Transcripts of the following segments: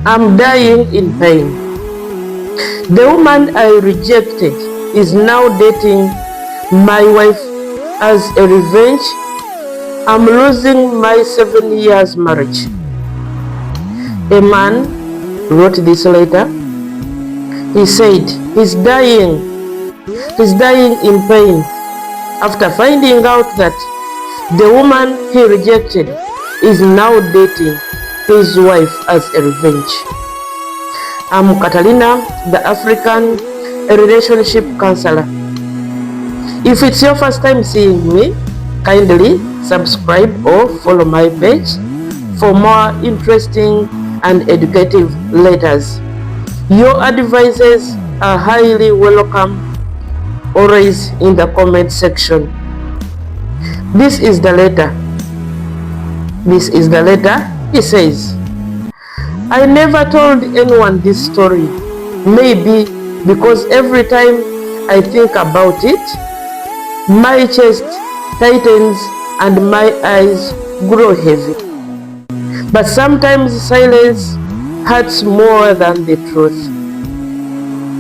I'm dying in pain. The woman I rejected is now dating my wife as a revenge. I'm losing my 7 years marriage. A man wrote this letter. He said he's dying in pain after finding out that the woman he rejected is now dating his wife as a revenge. I'm Catalina, the African relationship counselor. If it's your first time seeing me, kindly subscribe or follow my page for more interesting and educative letters. Your advices are highly welcome, always in the comment section. This is the letter. He says, I never told anyone this story, maybe because every time I think about it, my chest tightens and my eyes grow heavy. But sometimes silence hurts more than the truth.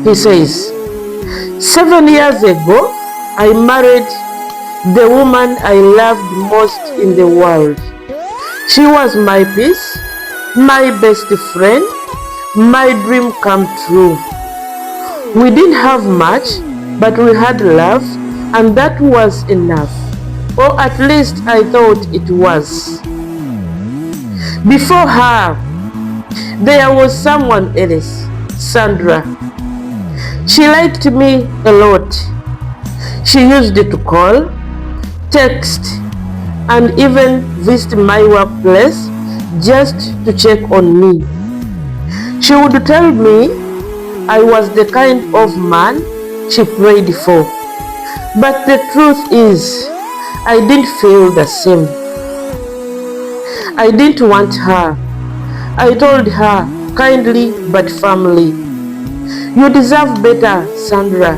He says, 7 years ago, I married the woman I loved most in the world. She was my peace, my best friend, my dream come true. We didn't have much, but we had love, and that was enough. Or at least I thought it was. Before her, there was someone else, Sandra. She liked me a lot. She used to call, text, and even visit my workplace just to check on me. She would tell me I was the kind of man she prayed for. But the truth is, I didn't feel the same. I didn't want her. I told her kindly but firmly, you deserve better, Sandra.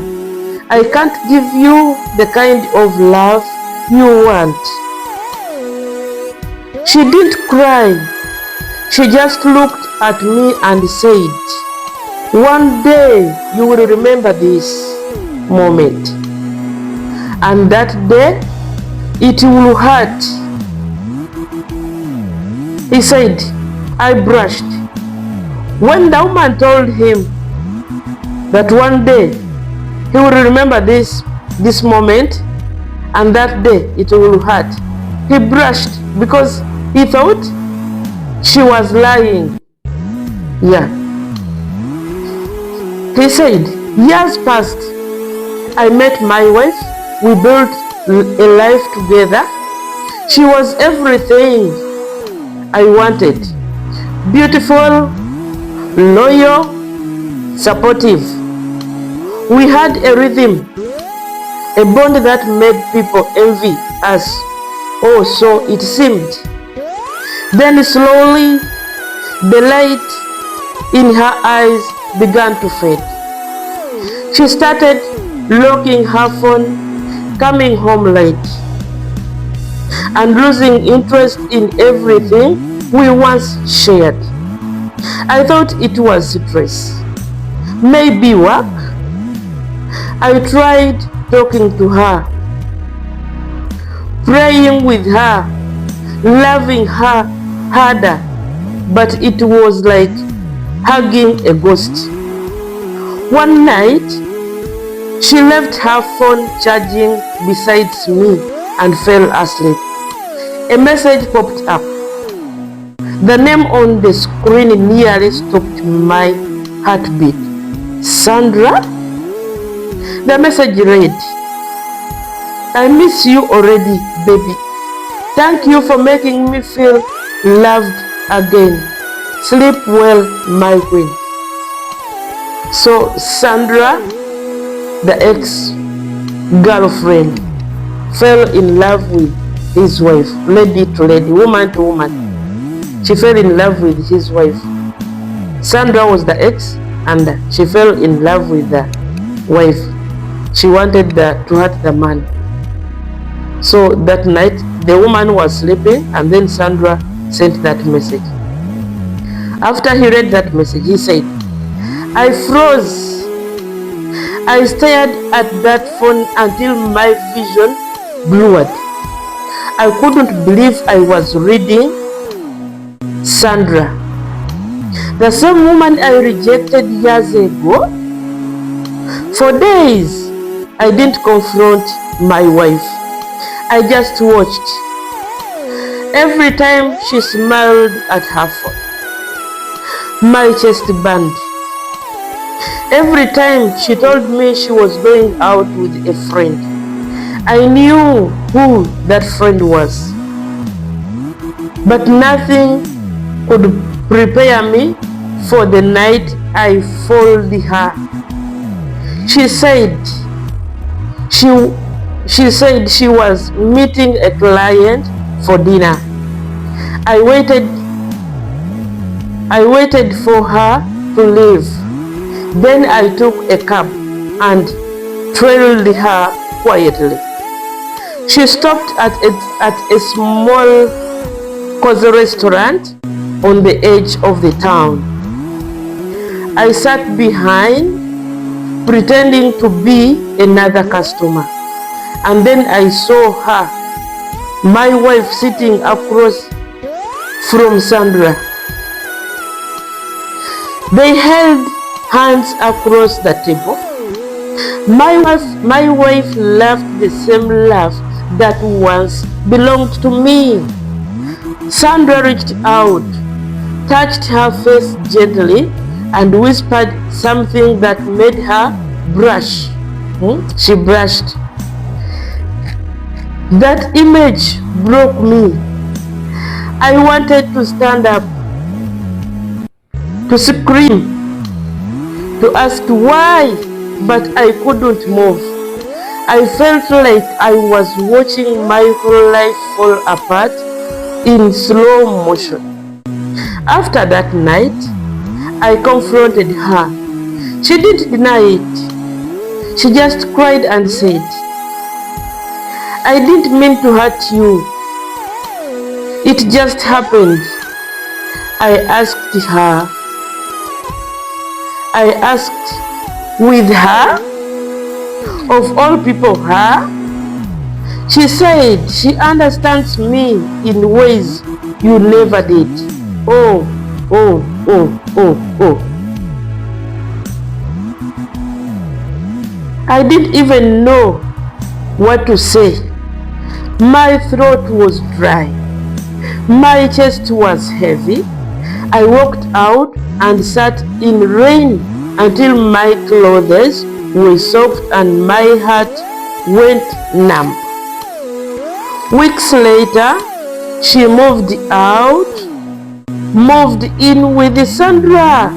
I can't give you the kind of love you want. She didn't cry. She just looked at me and said, one day you will remember this moment. And that day, it will hurt. He said, I brushed. When the woman told him that one day he will remember this moment, and that day it will hurt, he brushed because he thought she was lying. Yeah. He said, years passed. I met my wife. We built a life together. She was everything I wanted. Beautiful, loyal, supportive. We had a rhythm, a bond that made people envy us. Oh, so it seemed. Then slowly, the light in her eyes began to fade. She started locking her phone, coming home late, and losing interest in everything we once shared. I thought it was stress, maybe work. I tried talking to her, praying with her, loving her harder, but it was like hugging a ghost. One night, she left her phone charging beside me and fell asleep. A message popped up. The name on the screen nearly stopped my heartbeat. Sandra? The message read, I miss you already, baby. Thank you for making me feel loved again. Sleep well, my queen. So Sandra, the ex-girlfriend, fell in love with his wife, lady to lady, woman to woman. She fell in love with his wife. Sandra was the ex, and she fell in love with the wife. She wanted to hurt the man. So that night, the woman was sleeping, and then Sandra sent that message. After he read that message, he said, I froze. I stared at that phone until my vision blurred. I couldn't believe I was reading Sandra, the same woman I rejected years ago. For days, I didn't confront my wife. I just watched. Every time she smiled at her phone, my chest burned. Every time she told me she was going out with a friend, I knew who that friend was. But nothing could prepare me for the night I fooled her. She said she was meeting a client for dinner. I waited for her to leave. Then I took a cab and trailed her quietly. She stopped at a small cozy restaurant on the edge of the town. I sat behind, pretending to be another customer, and then I saw her, my wife, sitting across from Sandra. They held hands across the table. My wife laughed the same laugh that once belonged to me. Sandra reached out, touched her face gently, and whispered something that made her blush. She blushed. That image broke me. I wanted to stand up, to scream, to ask why, but I couldn't move. I felt like I was watching my whole life fall apart in slow motion. After that night, I confronted her. She didn't deny it. She just cried and said, I didn't mean to hurt you. It just happened. I asked, with her? Of all people, her? She said she understands me in ways you never did. Oh. I didn't even know what to say. My throat was dry. My chest was heavy. I walked out and sat in rain until my clothes were soaked and my heart went numb. Weeks later, she moved in with Sandra.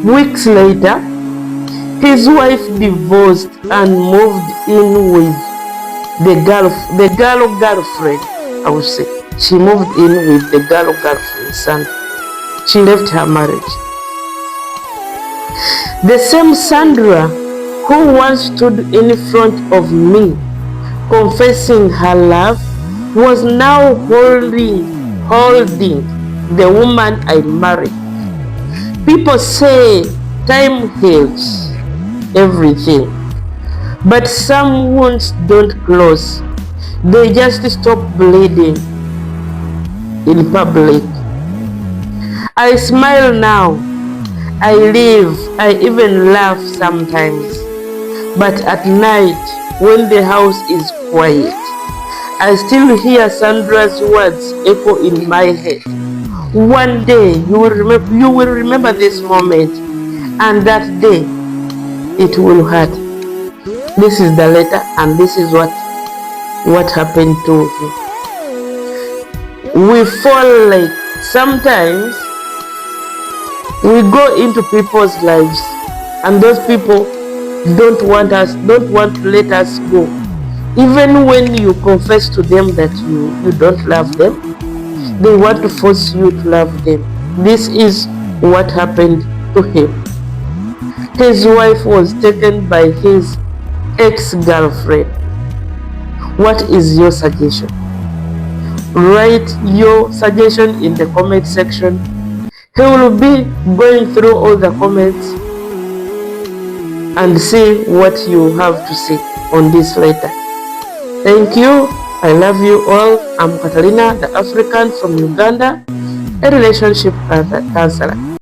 Weeks later, his wife divorced and moved in with the girlfriend, I would say. She moved in with the girlfriend, Sandra. She left her marriage. The same Sandra who once stood in front of me, confessing her love, was now holding the woman I married. People say time heals everything, but some wounds don't close. They just stop bleeding in public. I smile now. I live. I even laugh sometimes. But at night, when the house is quiet, I still hear Sandra's words echo in my head. One day you will remember this moment, and that day it will hurt. This is the letter, and this is what happened to him. We fall like sometimes we go into people's lives, and those people don't want to let us go. Even when you confess to them that you don't love them, they want to force you to love them. This is what happened to him. His wife was taken by his ex-girlfriend. What is your suggestion? Write your suggestion in the comment section He will be going through all the comments and see what you have to say on this letter. Thank you. I love you all. I'm Catalina, the African from Uganda, a relationship counselor.